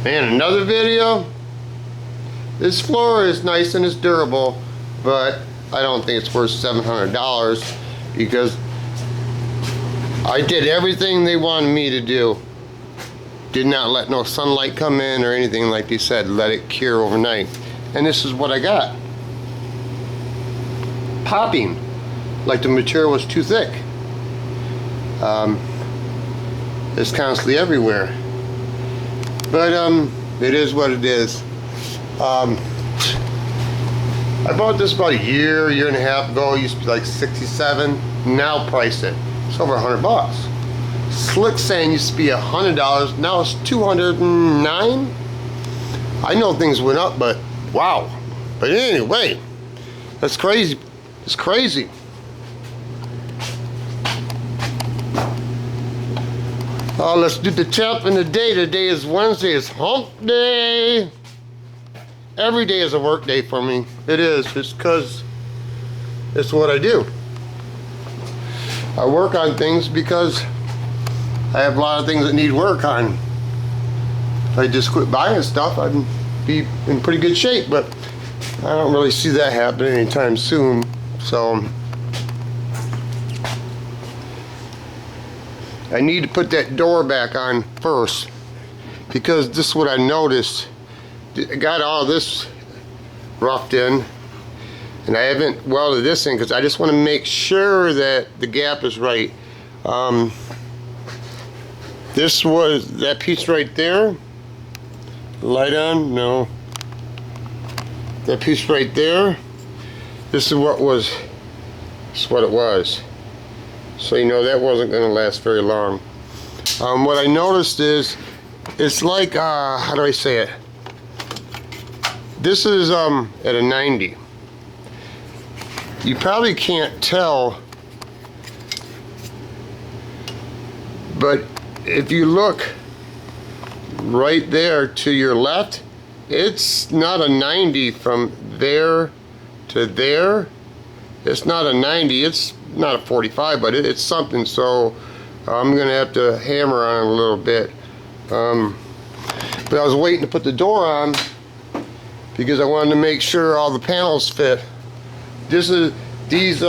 Man, another video. This floor is nice and it's durable, but I don't think it's worth $700 because I did everything they wanted me to do. Did not let no sunlight come in or anything, like they said, let it cure overnight. And this is what I got. Popping, like the material was too thick. It's constantly everywhere. But it is what it is. I bought this about a year and a half ago. It used to be like $67. Now price it. It's over $100. Slick sand used to be $100. Now it's $209. I know things went up, but wow. But anyway, that's crazy. It's crazy. Let's do the tip and the day. Today is Wednesday. It's hump day. Every day is a work day for me. It is. It's because it's what I do. I work on things because I have a lot of things that need work on. If I just quit buying stuff, I'd be in pretty good shape, but I don't really see that happening anytime soon. So I need to put that door back on first, because this is what I noticed. I got all this roughed in and I haven't welded this in because I just want to make sure that the gap is right. This was that piece right there. Light on? No. That piece right there. This is what was. This is what it was. So you know that wasn't going to last very long. What I noticed is, it's like how do I say it? This is at a 90. You probably can't tell, but if you look right there to your left, it's not a 90 from there to there. It's not a 90, it's not a 45, but it's something, so I'm gonna have to hammer on it a little bit. But I was waiting to put the door on because I wanted to make sure all the panels fit. These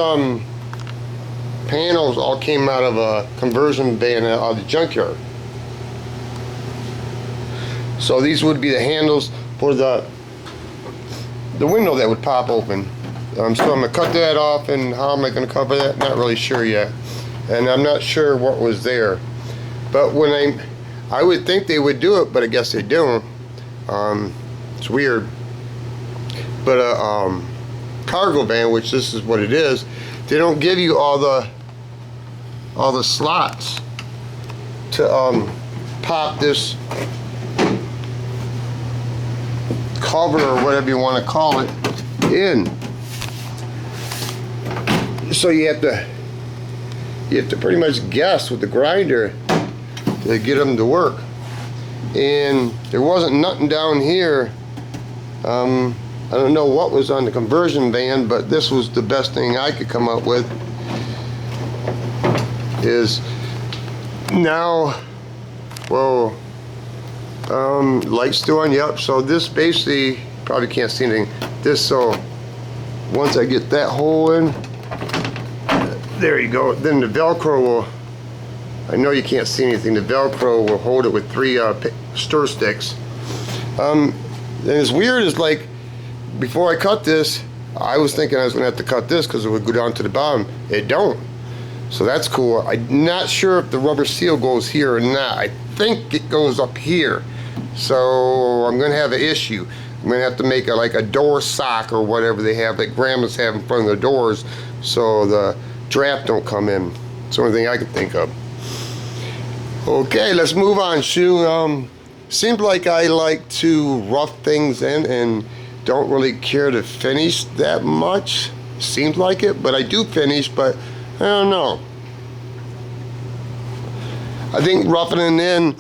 panels all came out of a conversion van out of the junkyard. So these would be the handles for the window that would pop open. So I'm gonna cut that off, and how am I gonna cover that? Not really sure yet. And I'm not sure what was there. But when I would think they would do it, but I guess they don't. It's weird. But a cargo van, which this is what it is, they don't give you all the slots to pop this cover or whatever you want to call it in. So you have to pretty much guess with the grinder to get them to work. And there wasn't nothing down here. I don't know what was on the conversion van, but this was the best thing I could come up with. Is now, whoa, light's still on, yep. So this basically, probably can't see anything. This, so once I get that hole in, there you go. Then the Velcro will, I know you can't see anything, the Velcro will hold it with 3 stir sticks. And it's weird, is like, before I cut this, I was thinking I was going to have to cut this because it would go down to the bottom. It don't. So that's cool. I'm not sure if the rubber seal goes here or not. I think it goes up here. So I'm going to have an issue. I'm going to have to make like a door sock or whatever they have, like grandmas have in front of their doors, so the draft don't come in. It's the only thing I can think of. Okay, let's move on. Seems like I like to rough things in and don't really care to finish that much. Seems like it, but I do finish, but I don't know. I think roughing it in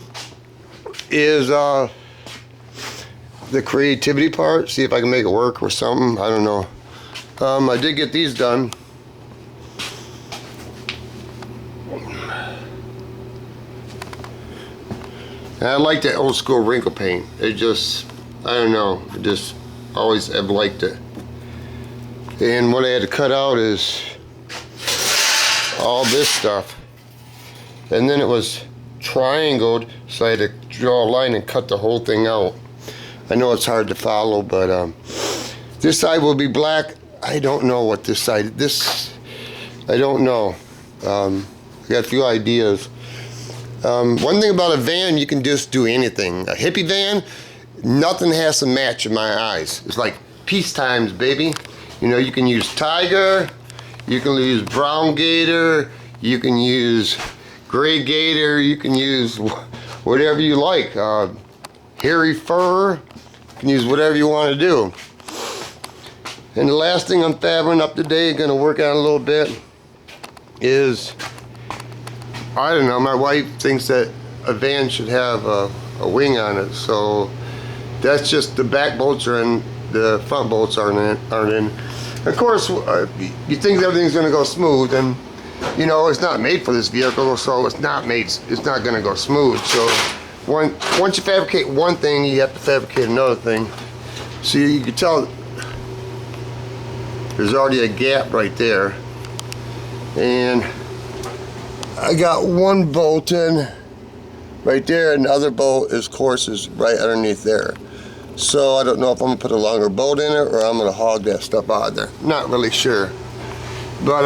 is the creativity part. See if I can make it work or something. I don't know. I did get these done. And I like that old school wrinkle paint. It just, I don't know, I just always have liked it. And what I had to cut out is all this stuff. And then it was triangled, so I had to draw a line and cut the whole thing out. I know it's hard to follow, but this side will be black. I don't know what this side, I don't know. I got a few ideas. One thing about a van, you can just do anything. A hippie van, nothing has to match in my eyes. It's like peace times, baby. You know, you can use tiger, you can use brown gator, you can use gray gator, you can use whatever you like. Hairy fur, you can use whatever you want to do. And the last thing I'm fabbing up today, gonna work on a little bit, is, I don't know, my wife thinks that a van should have a wing on it, so that's just the back bolts are in, the front bolts aren't in. Of course, you think everything's gonna go smooth, and you know, it's not made for this vehicle, so it's not gonna go smooth. So once you fabricate one thing, you have to fabricate another thing. So you can tell there's already a gap right there. And I got one bolt in right there, and the other bolt, of course, is right underneath there. So I don't know if I'm gonna put a longer bolt in it or I'm gonna hog that stuff out of there. Not really sure. But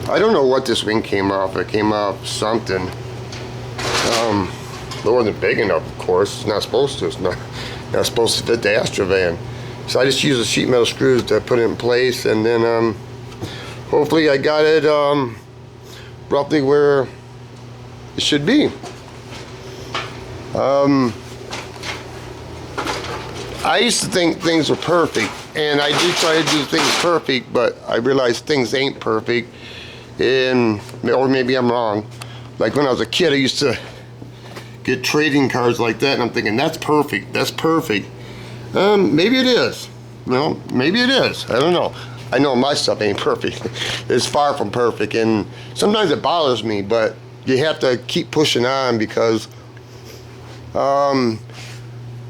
I don't know what this wing came off. It came off something. It wasn't big enough, of course. It's not supposed to. It's not supposed to fit the Astrovan. So I just used the sheet metal screws to put it in place, and then hopefully I got it roughly where it should be. I used to think things were perfect, and I do try to do things perfect, but I realize things ain't perfect, or maybe I'm wrong. Like when I was a kid, I used to get trading cards like that, and I'm thinking, that's perfect, that's perfect. Maybe it is. No, maybe it is. I don't know. I know my stuff ain't perfect. It's far from perfect, and sometimes it bothers me, but you have to keep pushing on because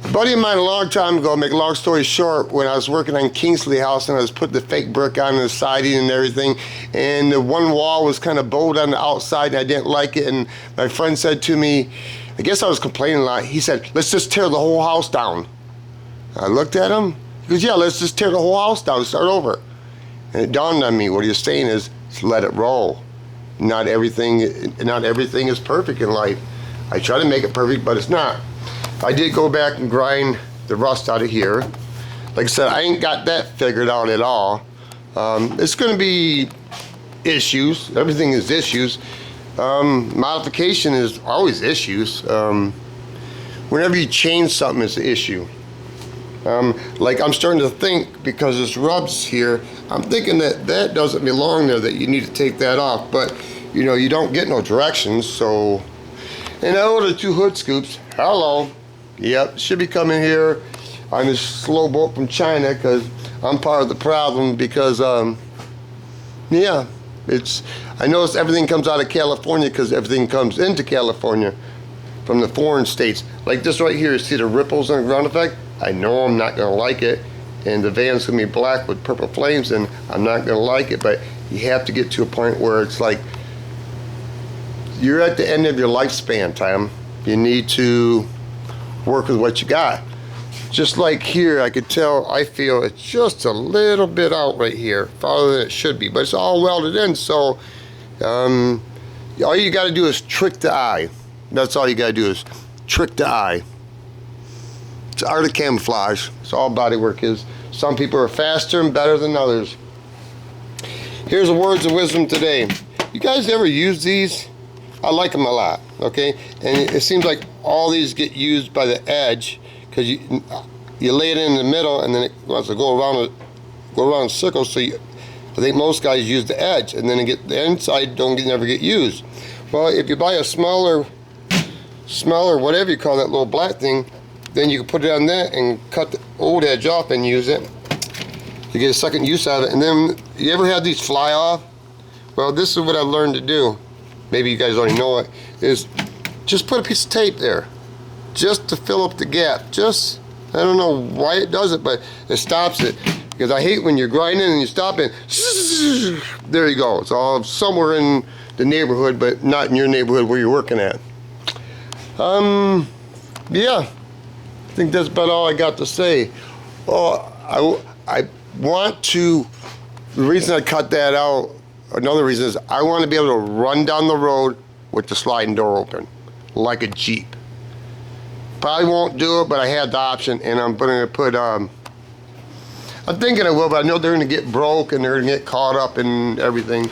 a buddy of mine a long time ago, make a long story short, when I was working on Kingsley House and I was putting the fake brick on the siding and everything, and the one wall was kind of bowed on the outside and I didn't like it, and my friend said to me, I guess I was complaining a lot, he said, let's just tear the whole house down. I looked at him, he goes, yeah, let's just tear the whole house down and start over. And it dawned on me, what he's saying is, let it roll. Not everything is perfect in life. I try to make it perfect, but it's not. I did go back and grind the rust out of here. Like I said, I ain't got that figured out at all. It's gonna be issues. Everything is issues. Modification is always issues. Whenever you change something, it's an issue. Like I'm starting to think, because this rubs here, I'm thinking that doesn't belong there, that you need to take that off. But you know, you don't get no directions, so. And I ordered 2 hood scoops. Hello. Yep, should be coming here on this slow boat from China, because I'm part of the problem, because yeah, I notice everything comes out of California because everything comes into California from the foreign states. Like this right here, see the ripples on the ground effect? I know I'm not gonna like it, and the van's gonna be black with purple flames, and I'm not gonna like it, but you have to get to a point where it's like, you're at the end of your lifespan, Tom. You need to work with what you got. Just like here, I could tell, I feel it's just a little bit out right here, farther than it should be, but it's all welded in, so all you gotta do is trick the eye. That's all you gotta do is trick the eye. It's art of camouflage. It's all bodywork is. Some people are faster and better than others. Here's the words of wisdom today. You guys ever use these? I like them a lot, okay? And it seems like all these get used by the edge, because you lay it in the middle and then it wants to go around in circles. So I think most guys use the edge, and then the inside never get used. Well, if you buy a smaller, whatever you call that little black thing, then you can put it on that and cut the old edge off and use it to get a second use out of it. And then, you ever have these fly off? Well, this is what I've learned to do. Maybe you guys already know it, is just put a piece of tape there, just to fill up the gap. Just, I don't know why it does it, but it stops it. Because I hate when you're grinding and you stop it. There you go. It's all somewhere in the neighborhood, but not in your neighborhood where you're working at. Yeah, I think that's about all I got to say. Oh, I want to, the reason I cut that out, another reason is I want to be able to run down the road with the sliding door open, like a Jeep. Probably won't do it, but I had the option, and I'm going to put, I'm thinking I will, but I know they're going to get broke and they're going to get caught up in everything.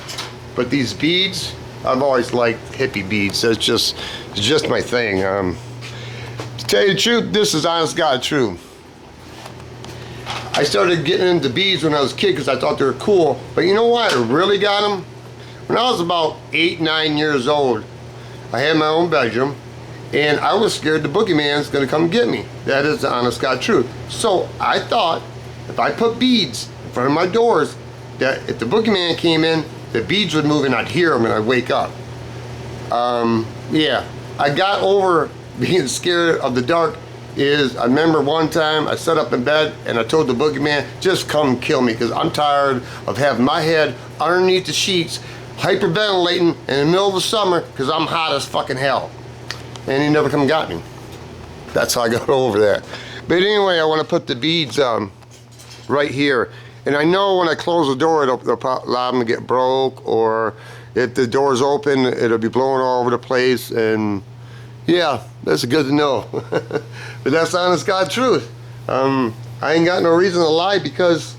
But these beads, I've always liked hippie beads. It's just my thing. To tell you the truth, this is honest God true. I started getting into beads when I was a kid because I thought they were cool. But you know why I really got them? When I was about 8, 9 years old, I had my own bedroom, and I was scared the boogeyman's gonna come get me. That is the honest God truth. So I thought if I put beads in front of my doors, that if the boogeyman came in, the beads would move and I'd hear them and I'd wake up. Yeah, I got over being scared of the dark. I remember one time I sat up in bed and I told the boogeyman, just come kill me, because I'm tired of having my head underneath the sheets, hyperventilating in the middle of the summer because I'm hot as fucking hell. And he never come and got me. That's how I got over that. But anyway, I want to put the beads right here. And I know when I close the door, they'll allow them to get broke, or if the door's open, it'll be blowing all over the place. And yeah, that's good to know. But that's the honest God truth. I ain't got no reason to lie, because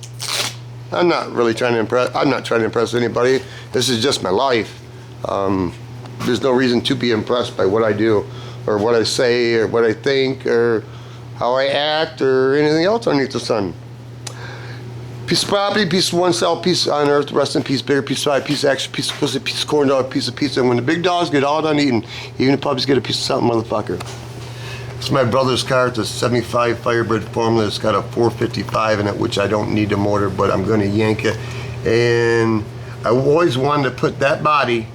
I'm not really trying to impress. I'm not trying to impress anybody. This is just my life. There's no reason to be impressed by what I do, or what I say, or what I think, or how I act, or anything else underneath the sun. Piece of property, piece of oneself, piece on earth, rest in peace, bigger piece of pie, piece of action, piece of pussy, piece of corn dog, piece of pizza. And when the big dogs get all done eating, even the puppies get a piece of something, motherfucker. It's my brother's car. It's a 75 Firebird Formula. It's got a 455 in it, which I don't need a motor, but I'm going to yank it. And I always wanted to put that body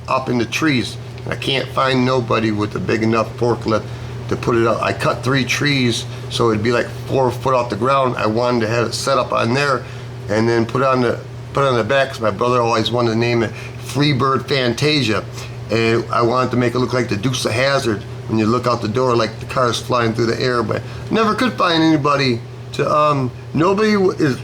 up in the trees. I can't find nobody with a big enough forklift to put it up. I cut 3 trees, so it'd be like 4 foot off the ground. I wanted to have it set up on there, and then put on the back, because my brother always wanted to name it Freebird Fantasia, and I wanted to make it look like the Dukes of Hazzard when you look out the door, like the car's flying through the air. But never could find anybody to. Nobody is.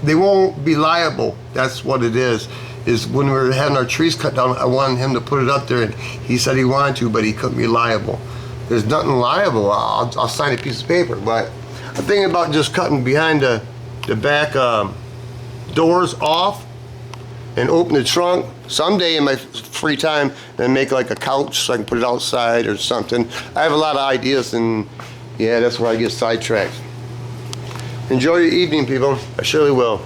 They won't be liable. That's what it is. Is when we were having our trees cut down, I wanted him to put it up there, and he said he wanted to, but he couldn't be liable. There's nothing liable. I'll sign a piece of paper, but I'm thinking about just cutting behind the back doors off and open the trunk someday in my free time, and make like a couch so I can put it outside or something. I have a lot of ideas, and yeah, that's where I get sidetracked. Enjoy your evening, people. I surely will.